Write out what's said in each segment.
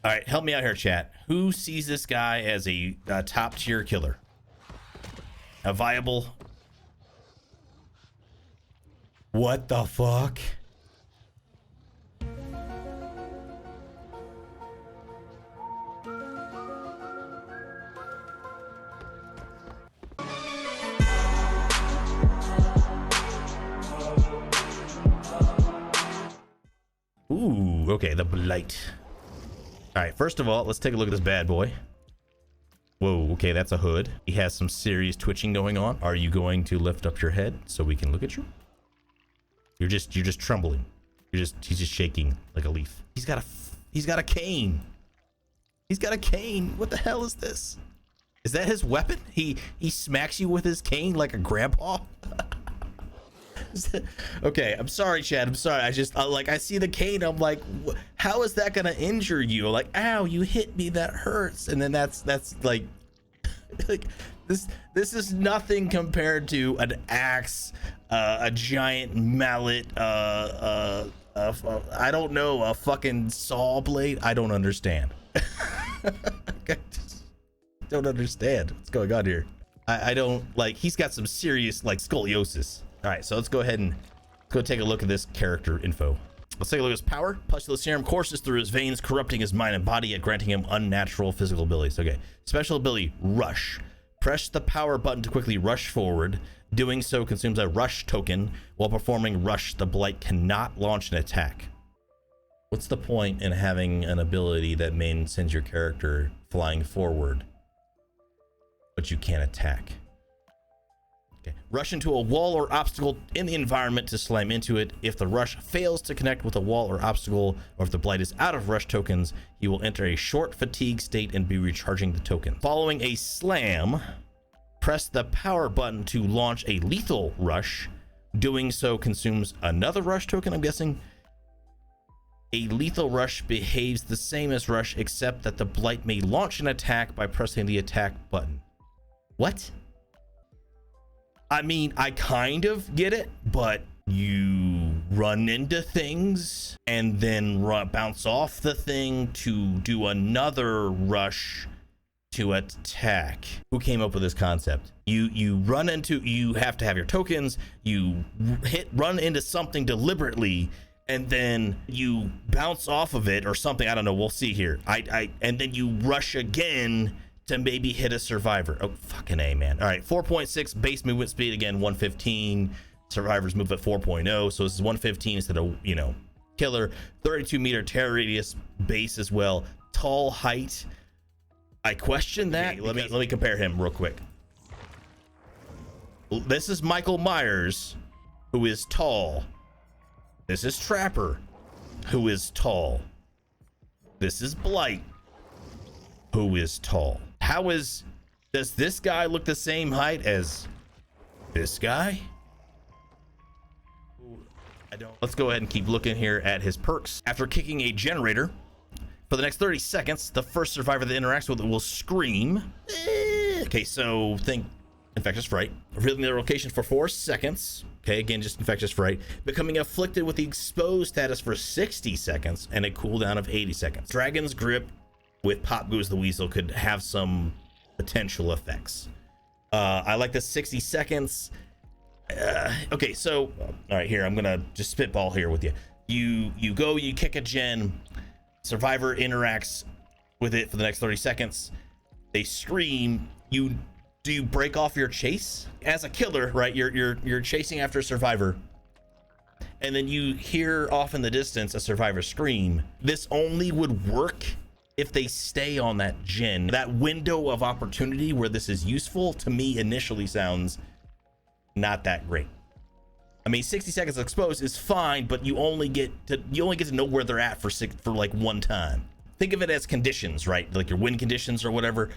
All right, help me out here, chat. Who sees this guy as a top tier killer? A viable... What the fuck? Ooh, okay, the Blight. All right, first of all, let's take a look at this bad boy. Whoa, okay, that's a hood. He has some serious twitching going on. Are you going to lift up your head so we can look at you? You're just trembling. He's just shaking like a leaf. He's got a cane. He's got a cane. What the hell is this? Is that his weapon? He smacks you with his cane like a grandpa? Okay, I'm sorry, Chad. I'm sorry. I just like, I see the cane. I'm like, how is that gonna injure you? Like, ow, you hit me. That hurts. And then that's like, like this is nothing compared to an axe, a giant mallet, I don't know, a fucking saw blade. I don't understand. I just don't understand what's going on here. I don't like. He's got some serious like scoliosis. All right, so let's go ahead and go take a look at this character info. Let's take a look at his power. Pustulous serum courses through his veins, corrupting his mind and body, yet granting him unnatural physical abilities. Okay, special ability, rush. Press the power button to quickly rush forward. Doing so consumes a rush token. While performing rush, the Blight cannot launch an attack. What's the point in having an ability that sends your character flying forward, but you can't attack? Okay. Rush into a wall or obstacle in the environment to slam into it. If the rush fails to connect with a wall or obstacle, or if the Blight is out of rush tokens, he will enter a short fatigue state and be recharging the token. Following a slam, press the power button to launch a lethal rush. Doing so consumes another rush token, I'm guessing. A lethal rush behaves the same as rush, except that the Blight may launch an attack by pressing the attack button. What? I mean, I kind of get it, but you run into things and then bounce off the thing to do another rush to attack. Who came up with this concept? You have to have your tokens, you run into something deliberately, and then you bounce off of it or something. I don't know, we'll see here. And then you rush again to maybe hit a survivor. Oh, fucking A, man. All right, 4.6 base movement speed, again, 115. Survivors move at 4.0, so this is 115 instead of, you know, killer. 32 meter tear radius base as well. Tall height. I question that. Okay, let me compare him real quick. This is Michael Myers, who is tall. This is Trapper, who is tall. This is Blight, who is tall. Does this guy look the same height as this guy? I don't. Let's go ahead and keep looking here at his perks. After kicking a generator for the next 30 seconds, the first survivor that interacts with it will scream. Okay, so think infectious fright. Revealing their location for 4 seconds. Okay, again, just infectious fright. Becoming afflicted with the exposed status for 60 seconds and a cooldown of 80 seconds. Dragon's Grip with Pop Goes the Weasel could have some potential effects. I like the 60 seconds. Okay, so all right, here I'm gonna just spitball here with you. You kick a gen, survivor interacts with it for the next 30 seconds. They scream. Do you break off your chase as a killer, right? You're chasing after a survivor, and then you hear off in the distance a survivor scream. This only would work if they stay on that gen. That window of opportunity where this is useful, to me, initially sounds not that great. I mean, 60 seconds exposed is fine, but you only get to know where they're at for like one time. Think of it as conditions, right? Like your win conditions or whatever.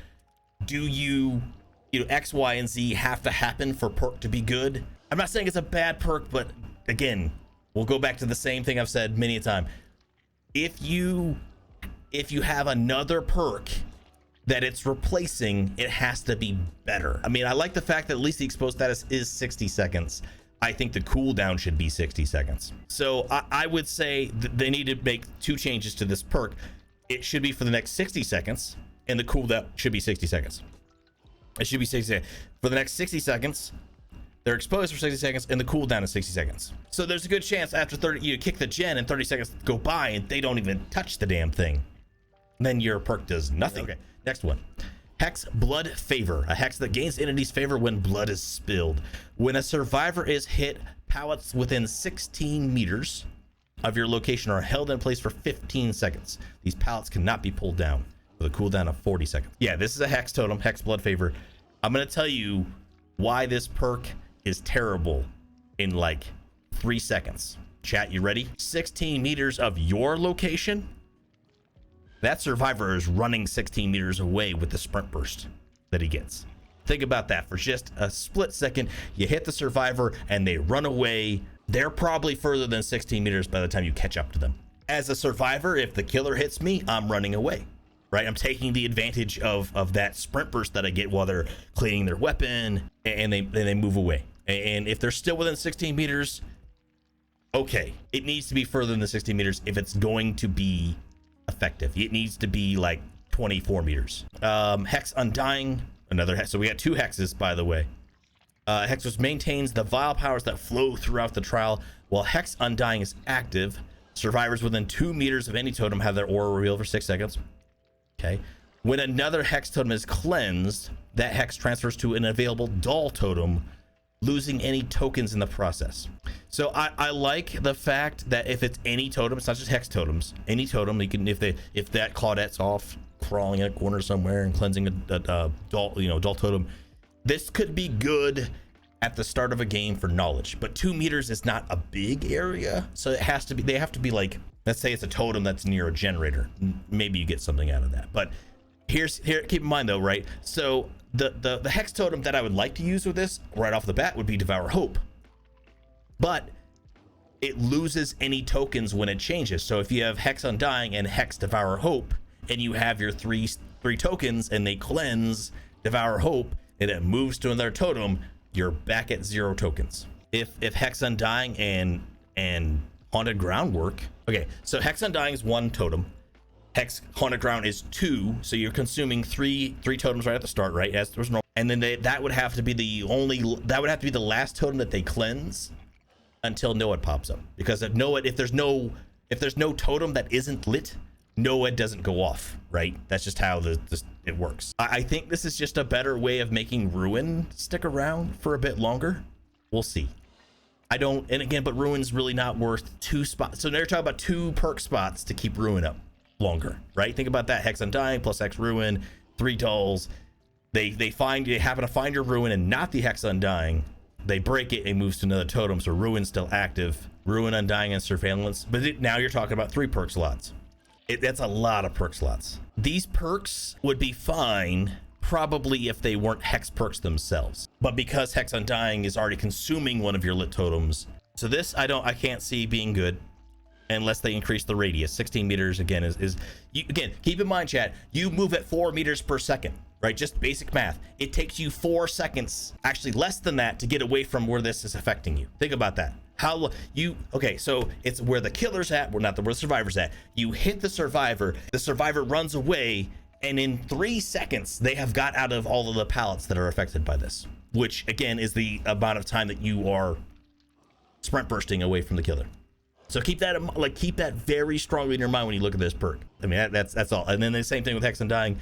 Do you know, X, Y, and Z have to happen for perk to be good? I'm not saying it's a bad perk, but again, we'll go back to the same thing I've said many a time. If you have another perk that it's replacing, it has to be better. I mean, I like the fact that at least the exposed status is 60 seconds. I think the cooldown should be 60 seconds. So I would say they need to make 2 changes to this perk. it should be for the next 60 seconds, and the cooldown should be 60 seconds. It should be 60 seconds. For the next 60 seconds, they're exposed for 60 seconds, and the cooldown is 60 seconds. So there's a good chance after 30, you kick the gen and 30 seconds go by and they don't even touch the damn thing. Then your perk does nothing. Okay, next one. Hex Blood Favor, a hex that gains entities favor when blood is spilled. When a survivor is hit, pallets within 16 meters of your location are held in place for 15 seconds. These pallets cannot be pulled down with a cooldown of 40 seconds. Yeah, this is a hex totem, Hex Blood Favor. I'm gonna tell you why this perk is terrible in like 3 seconds. Chat, you ready? 16 meters of your location, that survivor is running 16 meters away with the sprint burst that he gets. Think about that for just a split second. You hit the survivor and they run away. They're probably further than 16 meters by the time you catch up to them. As a survivor, if the killer hits me, I'm running away, right? I'm taking the advantage of that sprint burst that I get while they're cleaning their weapon, and they move away. And if they're still within 16 meters, okay, it needs to be further than the 16 meters if it's going to be effective. It needs to be like 24 meters. Hex Undying, another hex. So we got 2 hexes, by the way. Hex which maintains the vile powers that flow throughout the trial. While Hex Undying is active, survivors within 2 meters of any totem have their aura revealed for 6 seconds. Okay. When another hex totem is cleansed, that hex transfers to an available dull totem, losing any tokens in the process. So I like the fact that if it's any totem, it's not just hex totems, any totem, you can, if that Claudette's off crawling in a corner somewhere and cleansing a dull, dull totem, this could be good at the start of a game for knowledge. But 2 meters is not a big area, so it has to be, they have to be like, let's say it's a totem that's near a generator, maybe you get something out of that. But here, keep in mind though, right? So the hex totem that I would like to use with this right off the bat would be Devour Hope, but it loses any tokens when it changes. So if you have Hex Undying and Hex Devour Hope, and you have your three tokens and they cleanse Devour Hope and it moves to another totem, you're back at 0 tokens. If Hex Undying and Haunted Ground work, okay, so Hex Undying is 1 totem, Hex Haunted Ground is 2, so you're consuming three totems right at the start, right? As there's no, and then that would have to be the last totem that they cleanse until Noed pops up. Because if there's no totem that isn't lit, Noed doesn't go off, right? That's just how it works. I think this is just a better way of making Ruin stick around for a bit longer. We'll see. And again, but Ruin's really not worth 2 spots. So they're talking about 2 perk spots to keep Ruin up longer, right? Think about that. Hex Undying plus Hex Ruin, 3 dulls. They happen to find your Ruin and not the Hex Undying. They break it and moves to another totem, so Ruin's still active. Ruin, Undying, and Surveillance. But now you're talking about 3 perk slots. That's a lot of perk slots. These perks would be fine probably if they weren't hex perks themselves, but because Hex Undying is already consuming one of your lit totems, so this I can't see being good unless they increase the radius. 16 meters again is again, keep in mind, chat, you move at 4 meters per second, right? Just basic math. It takes you 4 seconds, actually less than that, to get away from where this is affecting you. Think about that. Okay, so it's where the killer's at, where the survivor's at. You hit the survivor runs away, and in 3 seconds they have got out of all of the pallets that are affected by this, which again is the amount of time that you are sprint bursting away from the killer. So keep that very strongly in your mind when you look at this perk. I mean, that's all. And then the same thing with Hex Undying.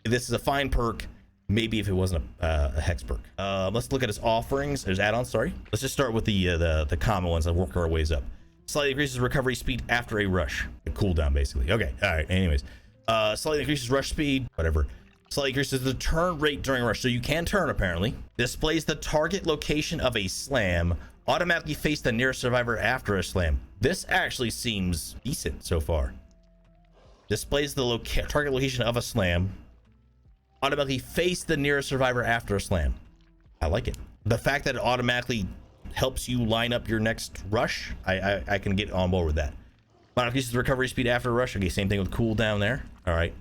This is a fine perk. Maybe if it wasn't a hex perk. Let's look at his offerings. There's add-ons, sorry. Let's just start with the common ones and work our ways up. Slightly increases recovery speed after a rush. A cooldown, basically. Okay, all right, anyways. Slightly increases rush speed, whatever. Slightly increases the turn rate during rush, so you can turn, apparently. Displays the target location of a slam. Automatically face the nearest survivor after a slam. This actually seems decent so far. Displays the target location of a slam. Automatically face the nearest survivor after a slam. I like it. The fact that it automatically helps you line up your next rush, I can get on board with that. Increases the recovery speed after a rush. Okay, same thing with cooldown there. All right.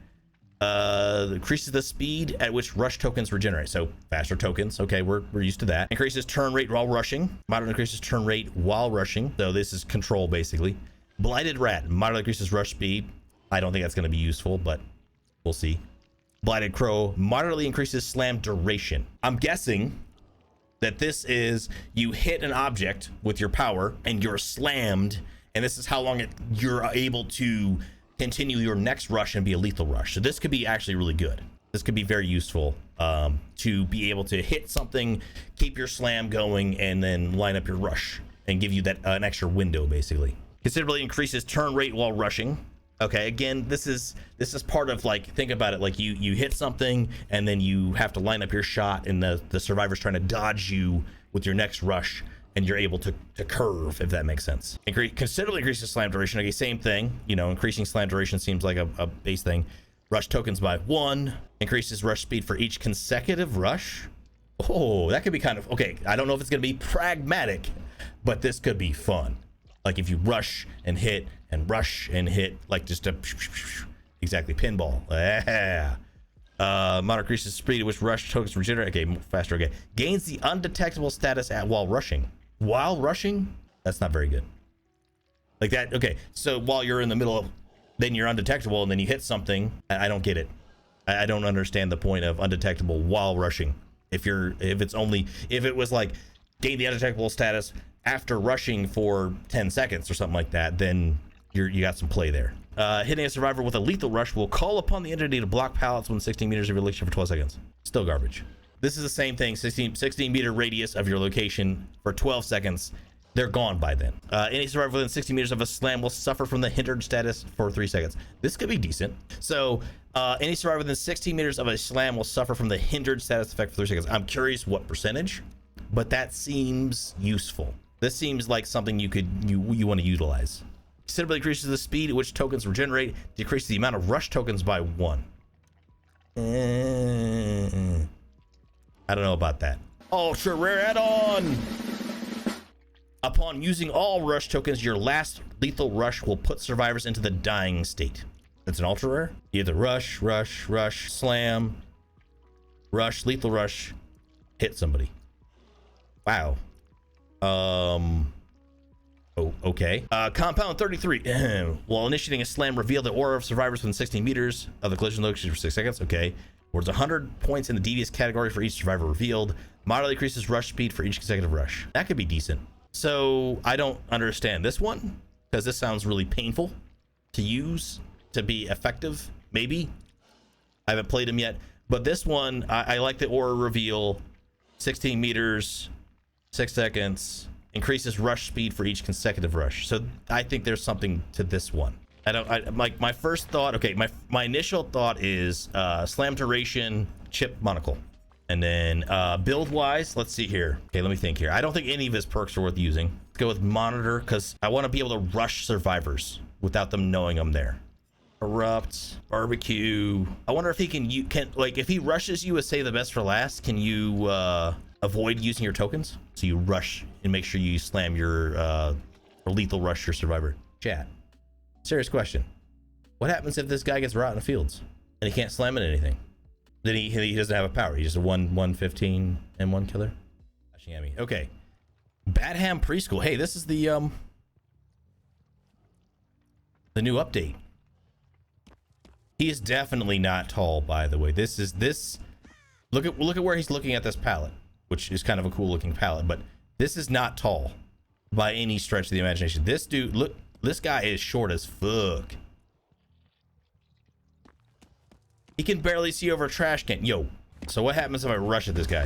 Increases the speed at which rush tokens regenerate. So faster tokens. Okay, we're used to that. Increases turn rate while rushing. Moderate increases turn rate while rushing. So this is control basically. Blighted Rat. Moderate increases rush speed. I don't think that's going to be useful, but we'll see. Blighted Crow moderately increases slam duration. I'm guessing that this is you hit an object with your power and you're slammed, and this is how long you're able to continue your next rush and be a lethal rush. So this could be actually really good. This could be very useful to be able to hit something, keep your slam going, and then line up your rush and give you that an extra window, basically. Considerably increases turn rate while rushing. Okay, again, this is part of, like, think about it, like you hit something and then you have to line up your shot, and the survivor's trying to dodge you with your next rush, and you're able to curve, if that makes sense. Considerably increases slam duration. Okay, same thing. You know, increasing slam duration seems like a base thing. Rush tokens by 1. Increases rush speed for each consecutive rush. Oh, that could be kind of, okay, I don't know if it's going to be pragmatic, but this could be fun. Like if you rush and hit and rush and hit, like just a exactly pinball. Yeah. Mod increases speed at which rush tokens regenerate. Okay, faster. Okay, gains the undetectable status while rushing. While rushing, that's not very good. Like that. Okay, so while you're in the middle of, then you're undetectable, and then you hit something. I don't get it. I don't understand the point of undetectable while rushing. If it was like gain the undetectable status after rushing for 10 seconds or something like that, then you got some play there. Hitting a survivor with a lethal rush will call upon the entity to block pallets within 16 meters of your location for 12 seconds. Still garbage. This is the same thing. 16 meter radius of your location for 12 seconds. They're gone by then. Any survivor within 60 meters of a slam will suffer from the hindered status for 3 seconds. This could be decent. So any survivor within 16 meters of a slam will suffer from the hindered status effect for 3 seconds. I'm curious what percentage, but that seems useful. This seems like something you want to utilize. Considerably increases the speed at which tokens regenerate, decreases the amount of rush tokens by 1. I don't know about that. Ultra rare add-on. Upon using all rush tokens, your last lethal rush will put survivors into the dying state. That's an ultra rare. Either rush, slam, rush, lethal rush, hit somebody. Wow. Okay. Compound 33. While initiating a slam, reveal the aura of survivors within 16 meters of the collision location for 6 seconds. Okay. Worth 100 points in the devious category for each survivor revealed. Moderately increases rush speed for each consecutive rush. That could be decent. So I don't understand this one, because this sounds really painful to use to be effective. Maybe. I haven't played them yet. But this one, I like the aura reveal. 16 meters, 6 seconds. Increases rush speed for each consecutive rush. So I think there's something to this one. My first thought, okay, my initial thought is slam duration, chip monocle. And then build wise, let's see here. Okay, let me think here. I don't think any of his perks are worth using. Let's go with monitor, because I want to be able to rush survivors without them knowing I'm there. Erupt, barbecue. I wonder if he can like if he rushes you with save the best for last, can you avoid using your tokens? So you rush and make sure you slam your or lethal rush your survivor. Chat. Serious question. What happens if this guy gets rot in the fields and he can't slam at anything? Then he doesn't have a power. He's just a 115 and 1 killer. Okay. Badham Preschool. Hey, this is the new update. He is definitely not tall, by the way. Look at where he's looking at this palette, which is kind of a cool looking palette, but this is not tall by any stretch of the imagination. This dude, look, this guy is short as fuck. He can barely see over a trash can. Yo, so what happens if I rush at this guy?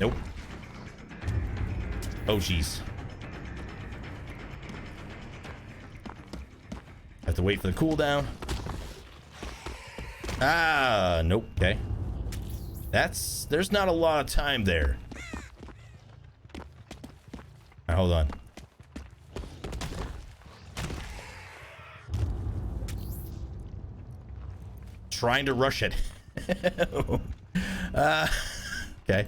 Nope. Oh, jeez. Have to wait for the cooldown. Ah, nope. Okay. There's not a lot of time there. All right, hold on. Trying to rush it. Okay.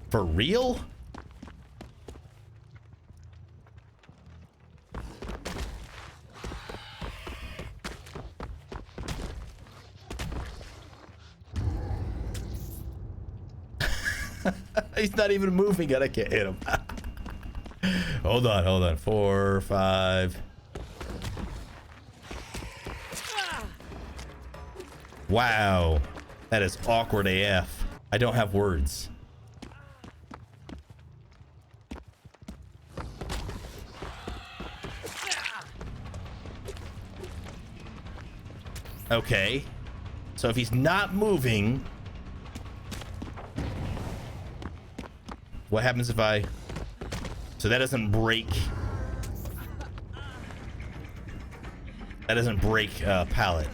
For real? He's not even moving and I can't hit him. Hold on. 4, 5. Wow. That is awkward AF. I don't have words. Okay. So if he's not moving, what happens if I... So that doesn't break... That doesn't break pallet.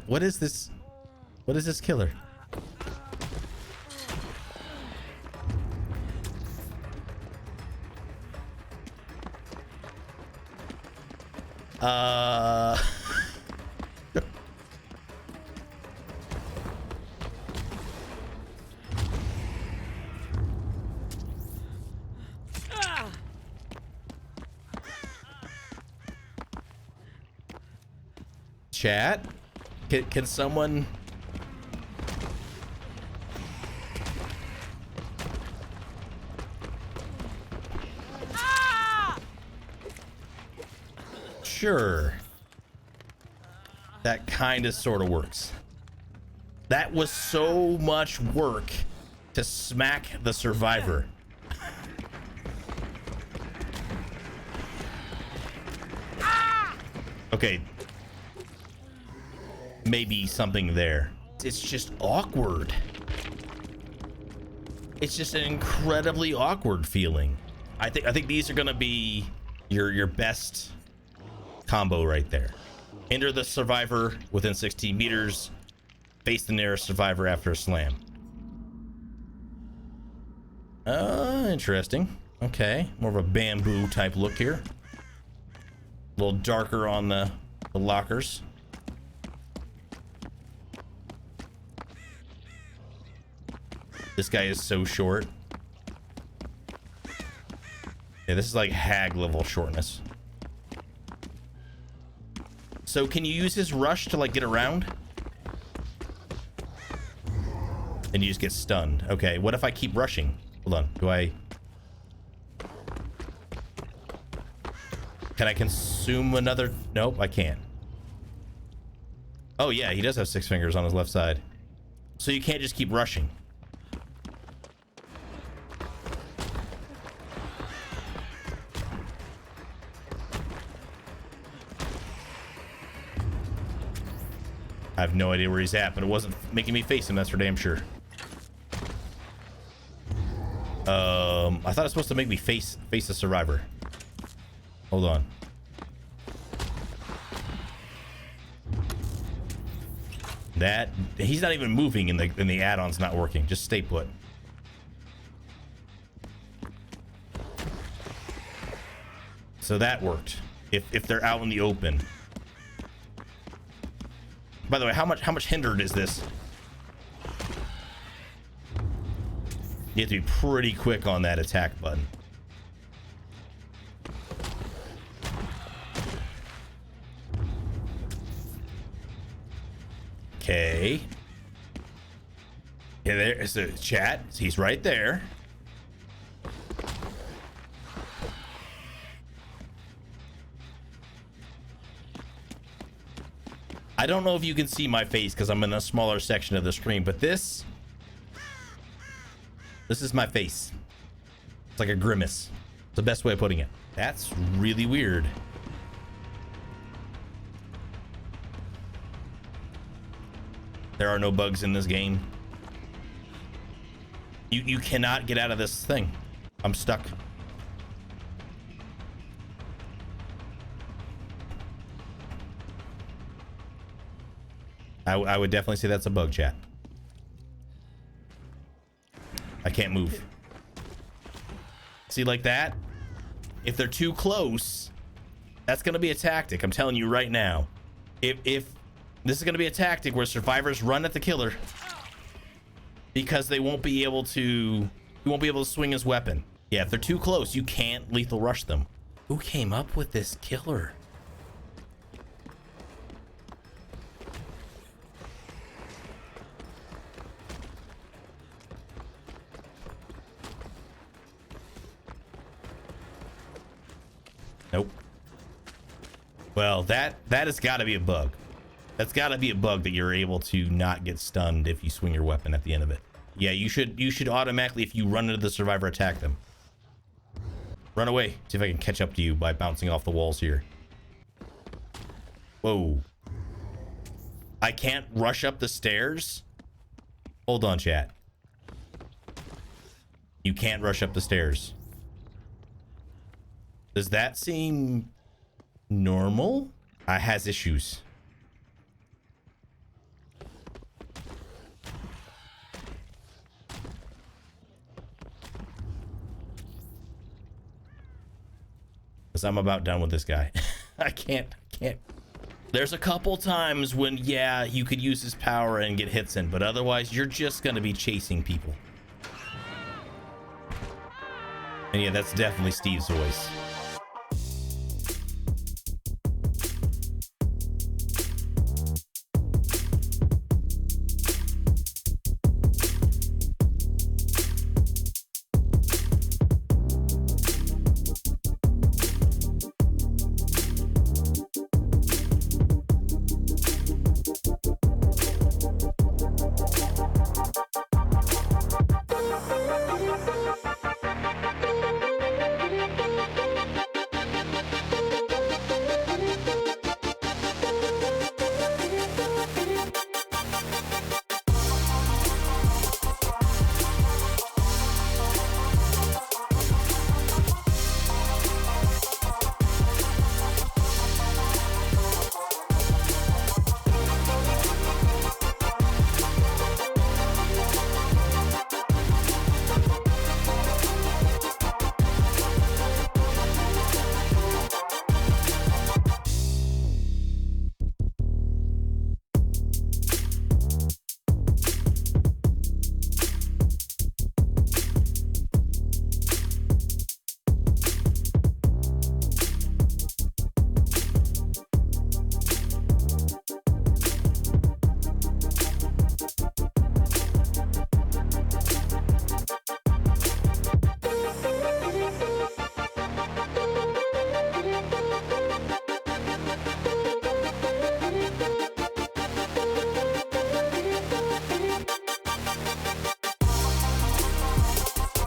What is this? What is this killer? Chat, can someone... Sure. That kind of sort of works. That was so much work to smack the survivor. Okay. Maybe something there. It's just awkward. It's just an incredibly awkward feeling. I think these are gonna be your best combo right there. Enter the survivor within 16 meters. Face the nearest survivor after a slam. Interesting. Okay, more of a bamboo type look here. A little darker on the lockers. This guy is so short. Yeah, this is like hag level shortness. So can you use his rush to like get around? And you just get stunned. Okay, what if I keep rushing? Hold on, do I... Can I consume another? Nope, I can't. Oh yeah, he does have 6 fingers on his left side. So you can't just keep rushing. I have no idea where he's at, but it wasn't making me face him, that's for damn sure. I thought it was supposed to make me face the survivor. Hold on. That he's not even moving in the add-ons not working. Just stay put. So that worked. If they're out in the open. By the way, how much hindered is this? You have to be pretty quick on that attack button. Okay. Yeah, there's the chat. He's right there. I don't know if you can see my face because I'm in a smaller section of the screen, but this is my face. It's like a grimace. It's the best way of putting it. That's really weird. There are no bugs in this game. You cannot get out of this thing. I'm stuck. I would definitely say that's a bug, chat. I can't move. See, like that? If they're too close, that's going to be a tactic. I'm telling you right now. If this is going to be a tactic where survivors run at the killer because they won't be able to... He won't be able to swing his weapon. Yeah, if they're too close, you can't lethal rush them. Who came up with this killer? Well, that has got to be a bug. That's got to be a bug that you're able to not get stunned if you swing your weapon at the end of it. Yeah, you should automatically, if you run into the survivor, attack them. Run away. See if I can catch up to you by bouncing off the walls here. Whoa. I can't rush up the stairs? Hold on, chat. You can't rush up the stairs. Does that seem normal? I has issues. Because I'm about done with this guy. I can't. There's a couple times when, yeah, you could use his power and get hits in, but otherwise you're just going to be chasing people. And yeah, that's definitely Steve's voice.